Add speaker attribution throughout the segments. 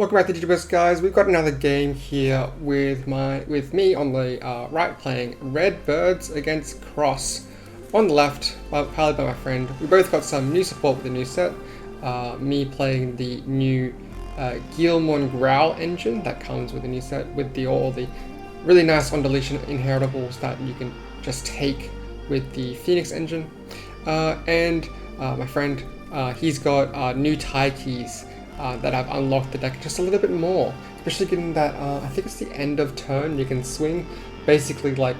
Speaker 1: Welcome back to Digiburst, guys. We've got another game here with me on the right playing Red Birds against Xros. On the left, powered by my friend. We both got some new support with the new set. Me playing the new Digimon Growl engine that comes with the new set, with all the really nice on deletion inheritables that you can just take with the Phoenix engine. And my friend, he's got new tie keys that have unlocked the deck just a little bit more, especially given that I think it's the end of turn. You can swing basically like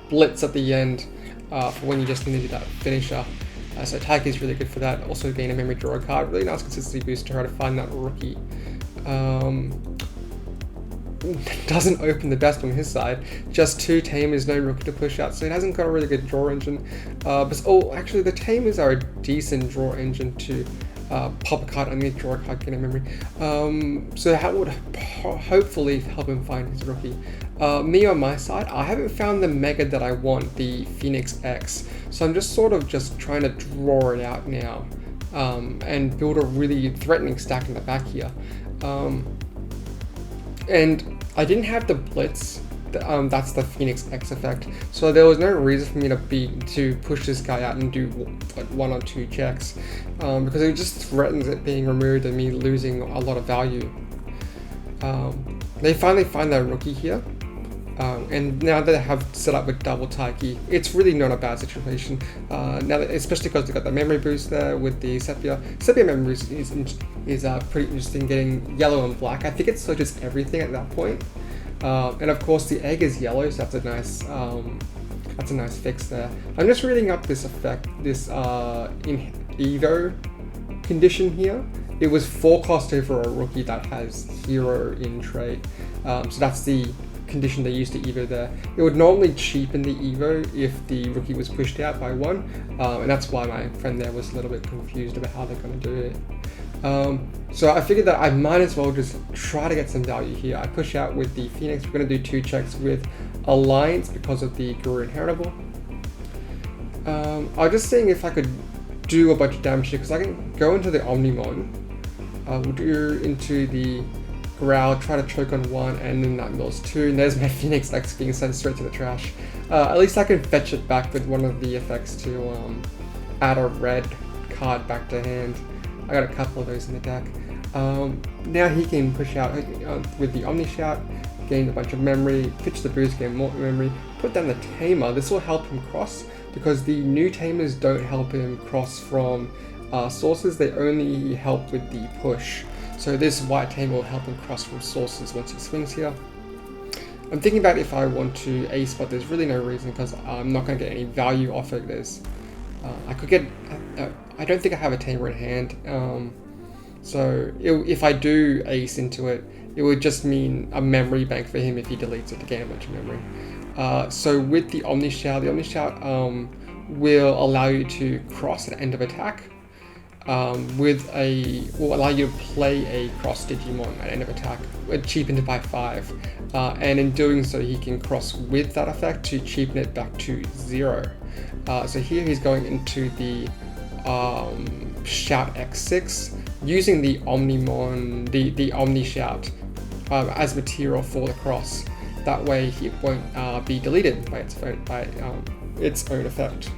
Speaker 1: blitz at the end for when you just need to do that finisher. So Taiki is really good for that. Also gain a memory draw card, really nice consistency boost to try to find that rookie. Doesn't open the best on his side. Just 2 tamers, no rookie to push out, so it hasn't got a really good draw engine. Actually the tamers are a decent draw engine to pop a card underneath, draw a card, gain a memory. So that would hopefully help him find his rookie. Me on my side, I haven't found the mega that I want, the Phoenix X, so I'm just sort of trying to draw it out now and build a really threatening stack in the back here. And I didn't have the blitz. That's the Phoenix X effect. So there was no reason for me to push this guy out and do like 1 or 2 checks, because it just threatens it being removed and me losing a lot of value. They finally find their rookie here, and now that they have set up with double Taiki, it's really not a bad situation. Now that, especially because they got the memory boost there with the Sepia. Sepia memory boost is pretty interesting, getting yellow and black. I think it searches everything at that point. And of course the egg is yellow, so that's a nice fix there. I'm just reading up this effect, this in Evo condition here. It was 4 cost over a rookie that has hero in trait. So that's the condition they used to Evo there. It would normally cheapen the Evo if the rookie was pushed out by 1, and that's why my friend there was a little bit confused about how they're going to do it. So I figured that I might as well just try to get some value here. I push out with the Phoenix. We're going to do 2 checks with Alliance because of the Guru Inheritable. I was just seeing if I could do a bunch of damage here, because I can go into the Omnimon. We'll do into the Growl, try to choke on 1, and then that mills 2, and there's my Phoenix X being sent straight to the trash. At least I can fetch it back with one of the effects to add a red card back to hand. I got a couple of those in the deck. Now he can push out with the Omni Shout, gain a bunch of memory, pitch the boost, gain more memory, put down the Tamer. This will help him cross, because the new Tamers don't help him cross from sources, they only help with the push. So this white Tamer will help him cross from sources once he swings here. I'm thinking about if I want to ace, but there's really no reason, because I'm not going to get any value off of this. I could get, I don't think I have a Tamer in hand, so if I do ace into it, it would just mean a memory bank for him if he deletes it to gain a bunch of memory. So with the Omni Shout will allow you to cross at end of attack, will allow you to play a cross Digimon at end of attack, cheapened it by 5, and in doing so he can cross with that effect to cheapen it back to 0. So here he's going into the Shout X6, using the Omnimon, the Omni Shout as material for the cross. That way it won't be deleted by its own effect.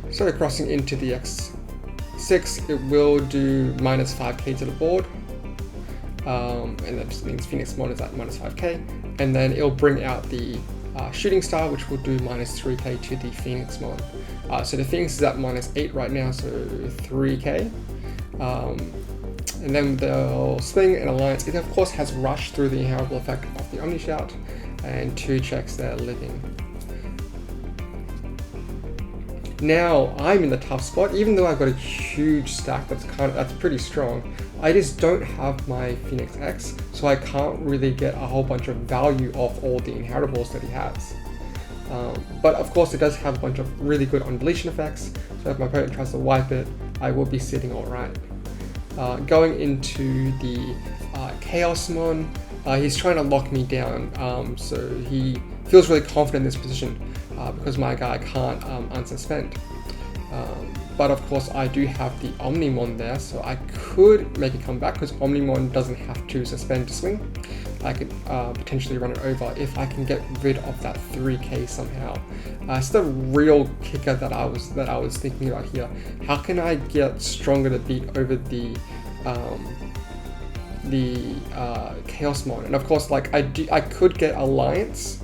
Speaker 1: So crossing into the X6, it will do minus 5k to the board, and that just means Phoenix Mon is at minus 5k, and then it'll bring out the Shooting Star, which will do minus 3k to the Phoenix Mon. So the Phoenix is at minus 8 right now, so 3k. And then they'll swing an Alliance. It of course has Rush through the inheritable effect of the Omni Shout, and 2 checks there living. Now I'm in the tough spot, even though I've got a huge stack that's pretty strong. I just don't have my Phoenix X, so I can't really get a whole bunch of value off all the inheritables that he has. But of course it does have a bunch of really good on deletion effects, so if my opponent tries to wipe it, I will be sitting alright. Going into the Chaosmon, he's trying to lock me down, so he feels really confident in this position because my guy can't unsuspend. But of course I do have the Omnimon there, so I could make it come back because Omnimon doesn't have to suspend to swing. I could potentially run it over if I can get rid of that 3k somehow. It's the real kicker that I was thinking about here. How can I get stronger to beat over the Chaosmon? And of course, like I could get Alliance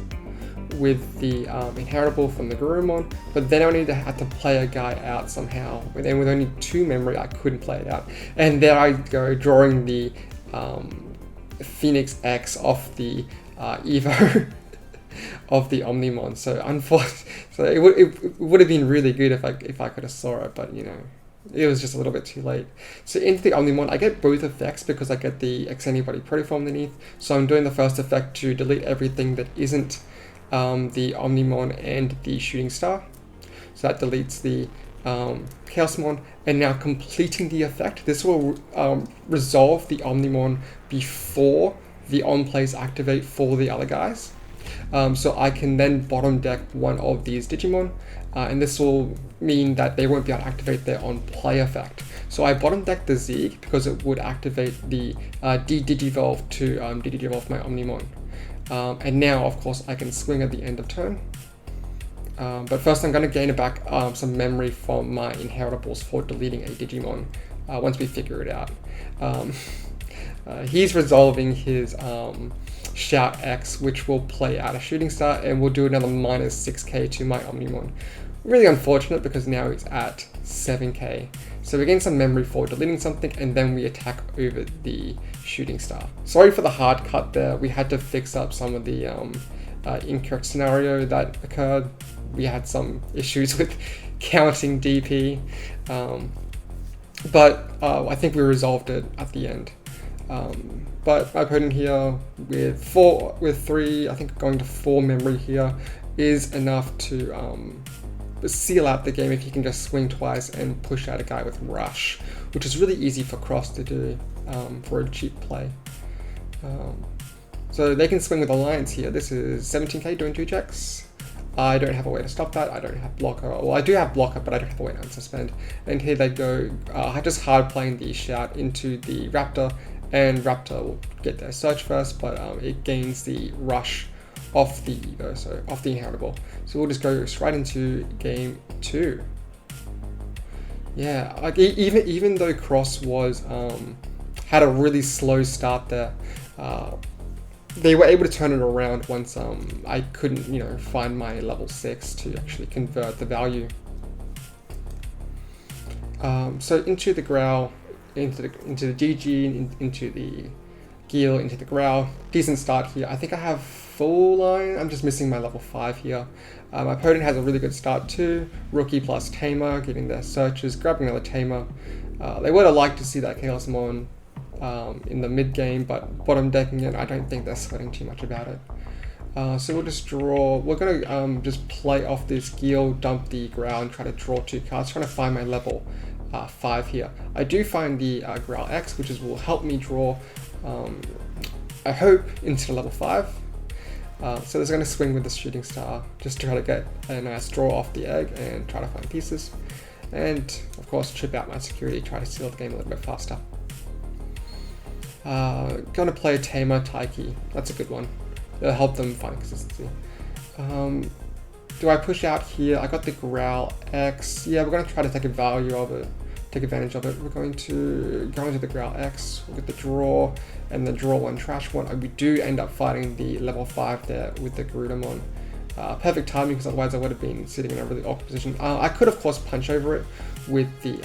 Speaker 1: with the inheritable from the Garurumon, but then I need to have to play a guy out somehow. And then with only 2 memory, I couldn't play it out. And there I go, drawing the Phoenix X off the Evo of the Omnimon. So unfortunately, so it would have been really good if I could have saw it, but you know, it was just a little bit too late. So into the Omnimon, I get both effects because I get the X Anybody Protoform underneath. So I'm doing the first effect to delete everything that isn't the Omnimon and the Shooting Star. So that deletes the Chaosmon, and now completing the effect. This will resolve the Omnimon before the on-plays activate for the other guys. So I can then bottom deck one of these Digimon, and this will mean that they won't be able to activate their on-play effect. So I bottom deck the Zeke because it would activate the de-digivolve to de-digivolve my Omnimon. And now, of course, I can swing at the end of turn. But first I'm going to gain back some memory from my inheritables for deleting a Digimon once we figure it out. He's resolving his Shout X, which will play out a Shooting Star, and we'll do another minus 6k to my Omnimon. Really unfortunate because now he's at 7k. So we gain some memory for deleting something, and then we attack over the Shooting Star. Sorry for the hard cut there. We had to fix up some of the incorrect scenario that occurred. We had some issues with counting DP, but I think we resolved it at the end. But my opponent here with 3, I think going to 4 memory here is enough to seal out the game if he can just swing twice and push out a guy with Rush, which is really easy for Cross to do for a cheap play. So they can swing with Alliance here. This is 17k doing 2 checks. I don't have a way to stop that. I don't have blocker. Well, I do have blocker, but I don't have a way to unsuspend. And here they go, just hard playing the Shout into the Raptor, and Raptor will get their search first, but it gains the Rush off the Evo, so off the inheritable. So we'll just go straight into game 2. Yeah, like even though Cross was had a really slow start there, they were able to turn it around once I couldn't, you know, find my level 6 to actually convert the value. So into the Growl, into the GG, into the Gil, into the Growl. Decent start here. I think I have full line. I'm just missing my level 5 here. My opponent has a really good start too. Rookie plus Tamer, getting their searches, grabbing another Tamer. They would have liked to see that Chaosmon in the mid game, but bottom decking it, I don't think they're sweating too much about it. So we'll just draw. We're gonna just play off this Gil, dump the Growl, and try to draw 2 cards. Trying to find my level 5 here. I do find the Growl X, which will help me draw, I hope, into level 5. So they're going to swing with the Shooting Star just to try to get a nice draw off the egg and try to find pieces. And of course, chip out my security, try to seal the game a little bit faster. Going to play Tamer Taiki. That's a good one. It'll help them find consistency. Do I push out here? I got the Growl X. Yeah, we're going to try to take advantage of it. We're going to go into the Growl X. We'll get the draw, and then draw 1, trash 1. We do end up fighting the level 5 there with the Garurumon. Perfect timing, because otherwise I would have been sitting in a really awkward position. I could, of course, punch over it with the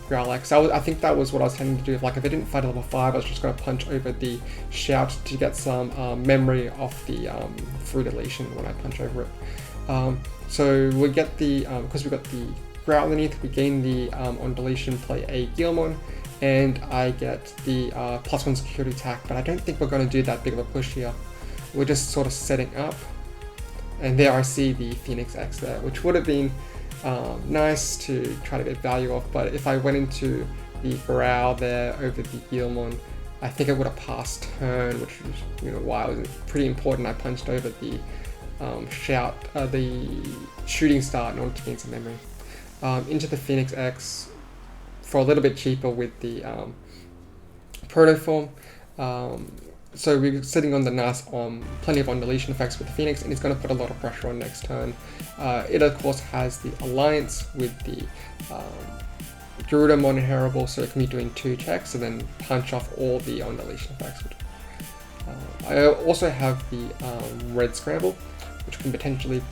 Speaker 1: Growl X. I think that was what I was tending to do. Like, if I didn't fight a level 5, I was just going to punch over the Shout to get some memory off the free deletion when I punch over it. So we get the, because we got the Growl underneath, we gain the on deletion, play a Guilmon, and I get the +1 security attack, but I don't think we're going to do that big of a push here. We're just sort of setting up, and there I see the Phoenix X there, which would have been nice to try to get value off, but if I went into the Growl there over the Guilmon, I think I would have passed turn, which is, you know, why it was pretty important. I punched over the Shout, the Shooting Star in order to gain some memory. into the Phoenix X for a little bit cheaper with the protoform. So we're sitting on the nice plenty of undeletion effects with the Phoenix, and it's going to put a lot of pressure on next turn. It of course has the alliance with the Garudamon inheritable, so it can be doing 2 checks and then punch off all the undeletion effects. I also have the red scramble, which can potentially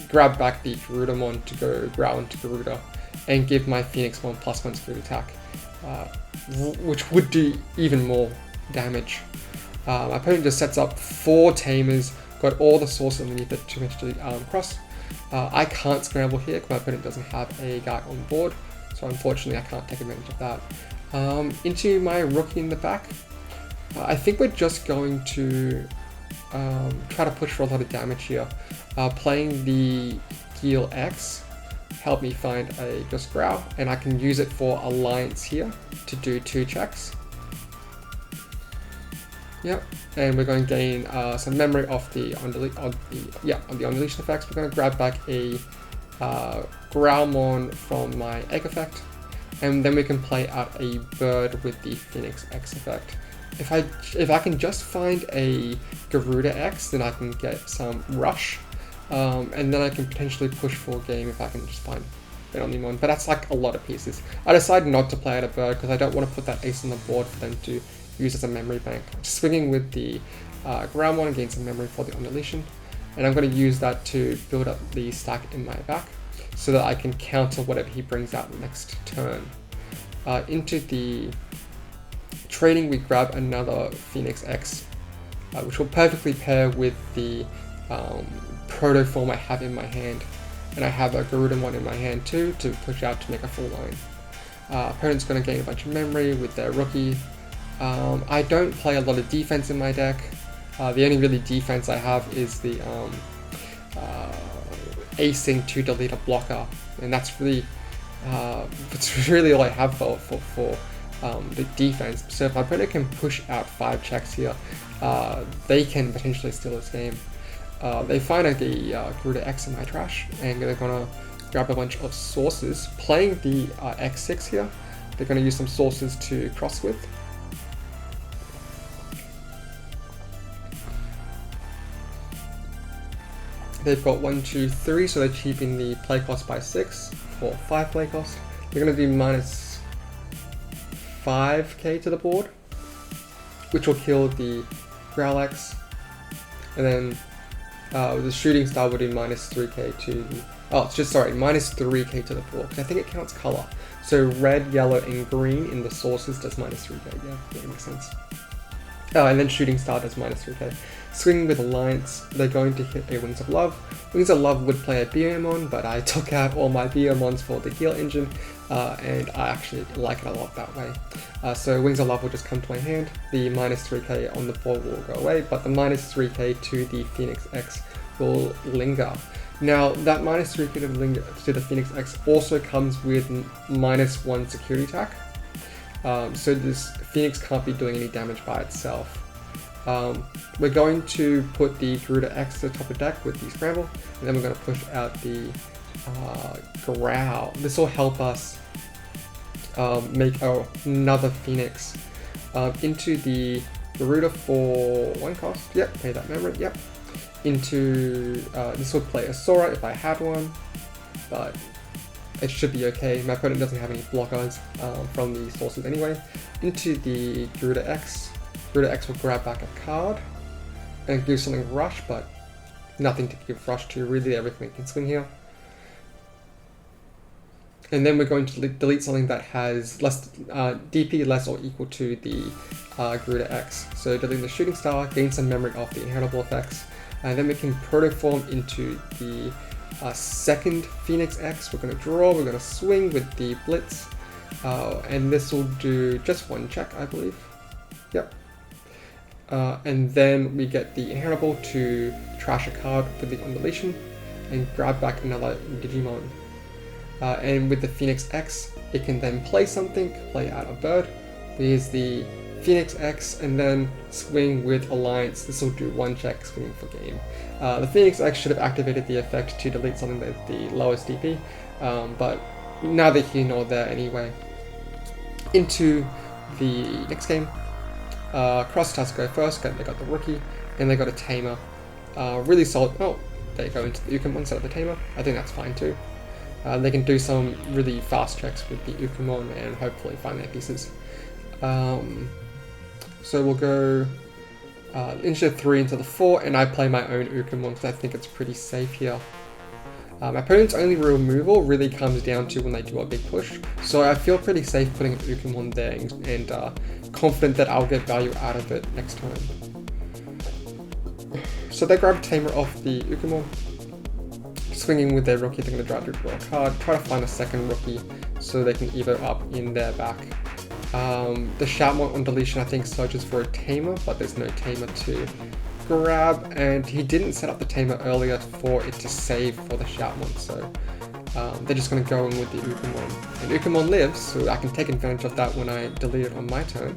Speaker 1: grab back the Garudamon to go growl into Garuda and give my Phoenix 1+1 security attack, which would do even more damage. My opponent just sets up 4 tamers, got all the sources underneath it to potentially cross. I can't scramble here because my opponent doesn't have a guy on board, so unfortunately I can't take advantage of that. Into my rookie in the back, I think we're just going to try to push for a lot of damage here. Playing the Heal X helped me find a just growl, and I can use it for alliance here to do 2 checks. Yep, and we're going to gain some memory off the undeletion effects. We're going to grab back a Growlmon from my egg effect, and then we can play out a bird with the Phoenix X effect. If I can just find a Garuda X, then I can get some rush, and then I can potentially push for a game if I can just find an Omnimon. But that's like a lot of pieces. I decided not to play out a bird because I don't want to put that ace on the board for them to use as a memory bank. Just swinging with the Groundmon and gain some memory for the undeletion, and I'm going to use that to build up the stack in my back so that I can counter whatever he brings out next turn. Into the trading, we grab another Phoenix X, which will perfectly pair with the protoform I have in my hand, and I have a Garudamon in my hand too to push out to make a full line. Opponent's going to gain a bunch of memory with their rookie. I don't play a lot of defense in my deck. The only really defense I have is the acing to delete a blocker, and that's really all I have for the defense. So if my opponent can push out 5 checks here, they can potentially steal this game. They find the Garuda X in my trash, and they're gonna grab a bunch of sources. Playing the X6 here, they're gonna use some sources to cross with. They've got 1, 2, 3, so they're cheaping the play cost by 6 for 5 play cost. They're going to do minus 5k to the board, which will kill the Growlix, and then the Shooting Star will do minus 3k to the, minus 3k to the board, because I think it counts color. So red, yellow, and green in the sources does minus 3k, yeah, that makes sense. And then Shooting Star does minus 3k. Swinging with Alliance, they're going to hit a Wings of Love. Wings of Love would play a Beamon, but I took out all my Beamons for the heal engine, and I actually like it a lot that way. So Wings of Love will just come to my hand, the minus 3k on the board will go away, but the minus 3k to the Phoenix X will linger. Now, that minus 3k to the Phoenix X also comes with minus 1 security attack, so this Phoenix can't be doing any damage by itself. We're going to put the Garuda X to the top of the deck with the Scramble, and then we're going to push out the Growl. This will help us make another Phoenix into the Garuda for 1 cost. Yep, pay that memory. Yep. Into this would play a Sora if I had one, but it should be okay. My opponent doesn't have any blockers from the sources anyway. Into the Garuda X. Garuda X will grab back a card and give something rush, but nothing to give rush to. Really, everything can swing here. And then we're going to delete something that has less DP less or equal to the Garuda X. So deleting the Shooting Star, gain some memory off the inheritable effects, and then we can protoform into the second Phoenix X. We're going to draw, we're going to swing with the Blitz, and this will do just 1 check, I believe. Yep. And then we get the inheritable to trash a card with the undeletion and grab back another Digimon. And with the Phoenix X, it can then play something, play out a bird. Here's the Phoenix X, and then swing with Alliance. This will do 1 check, swinging for game. The Phoenix X should have activated the effect to delete something with the lowest DP, but neither here nor there anyway. Into the next game. Cross Task go first, they got the rookie, and they got a tamer. Really solid. Oh, they go into the Ukemon instead of the tamer. I think that's fine too. They can do some really fast checks with the Ukemon and hopefully find their pieces. So we'll go into 3 into the 4, and I play my own Ukemon because I think it's pretty safe here. My opponent's only removal really comes down to when they do a big push, so I feel pretty safe putting an Ukemon there and confident that I'll get value out of it next time. So they grab Tamer off the Ukemon, swinging with their rookie. They're going to draw a card, try to find a second rookie so they can evo up in their back. The Shoutmon on deletion I think searches for a Tamer, but there's no Tamer to grab, and he didn't set up the Tamer earlier for it to save for the Shoutmon, so they're just going to go in with the Ukemon. And Ukemon lives, so I can take advantage of that when I delete it on my turn.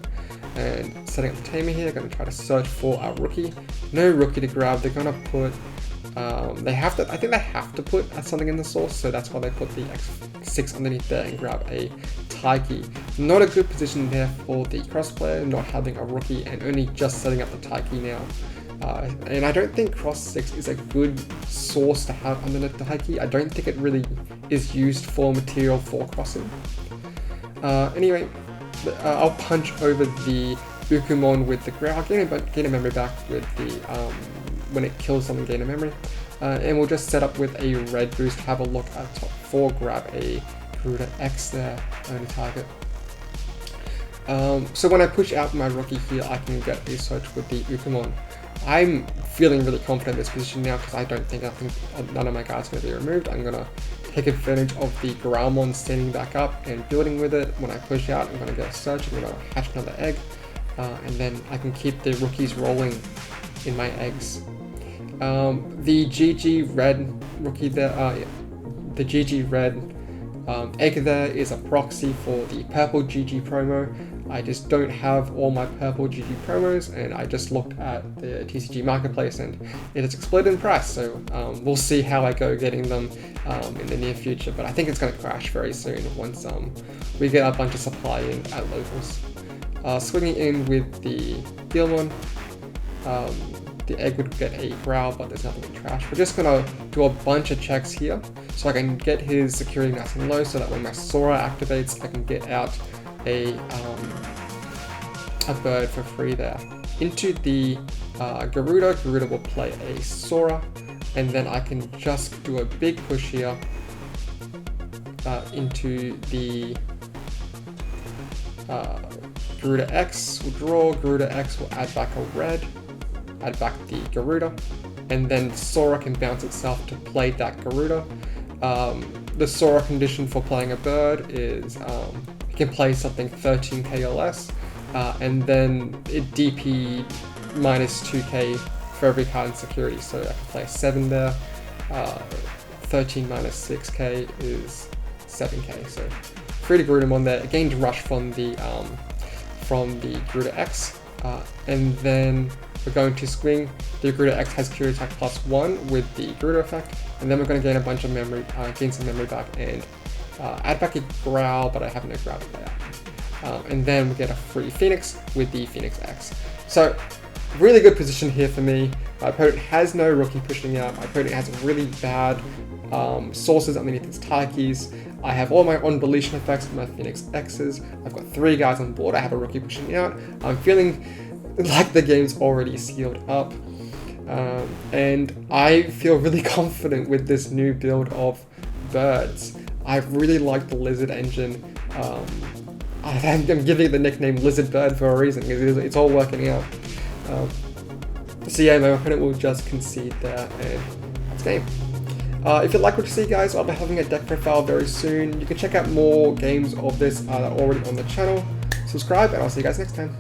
Speaker 1: And setting up the Tamer here, going to try to search for a rookie. No rookie to grab, they're going to put, I think they have to put something in the source, so that's why they put the X6 underneath there and grab a Taiki. Not a good position there for the cross player, not having a rookie and only just setting up the Taiki now. And I don't think Cross 6 is a good source to have underneath the Taiki. I don't think it really is used for material for crossing. Anyway, I'll punch over the Ukemon with the growl, gain a memory back with the when it kills something, gain a memory. And we'll just set up with a red boost, have a look at top 4, grab a Garuda X there, only target. So when I push out my rookie here, I can get a search with the Ukemon. I'm feeling really confident in this position now because I think none of my guards are going to be removed. I'm going to take advantage of the Growlmon standing back up and building with it. When I push out, I'm going to get a search, I'm going to hatch another egg, and then I can keep the rookies rolling in my eggs. The GG red rookie there, the GG red egg there is a proxy for the purple GG promo. I just don't have all my purple GG promos, and I just looked at the TCG marketplace and it has exploded in price, so we'll see how I go getting them in the near future, but I think it's going to crash very soon once we get a bunch of supply in at locals. Swinging in with the Digimon, the egg would get a growl, but there's nothing in trash. We're just going to do a bunch of checks here so I can get his security nice and low so that when my Sora activates, I can get out a bird for free there. Into the Garuda will play a Sora, and then I can just do a big push here into the Garuda X will draw, Garuda X will add back a red, add back the Garuda, and then Sora can bounce itself to play that Garuda. The Sora condition for playing a bird is you can play something 13k or less, and then it DP minus 2k for every card in security, so I can play a 7 there. 13 minus 6k is 7k, so free to Garudamon there. Gained rush from the Garuda X, and then we're going to swing. The Garuda X has Security Attack +1 with the Garuda effect, and then we're going to gain a bunch of memory, gain some memory back, and add back a growl, but I have no growl to play out. And then we get a free Phoenix with the Phoenix X. So really good position here for me. My opponent has no rookie pushing out. My opponent has really bad sources underneath his Taikis. I have all my on deletion effects with my Phoenix X's. I've got 3 guys on board. I have a rookie pushing out. I'm feeling like the game's already sealed up. And I feel really confident with this new build of birds. I really like the Lizard engine. I'm giving it the nickname Lizard Bird for a reason, because it's all working out. So yeah, my opponent will just concede there, and that's game. If you'd like what you see, guys, I'll be having a deck profile very soon. You can check out more games of this that are already on the channel. Subscribe, and I'll see you guys next time.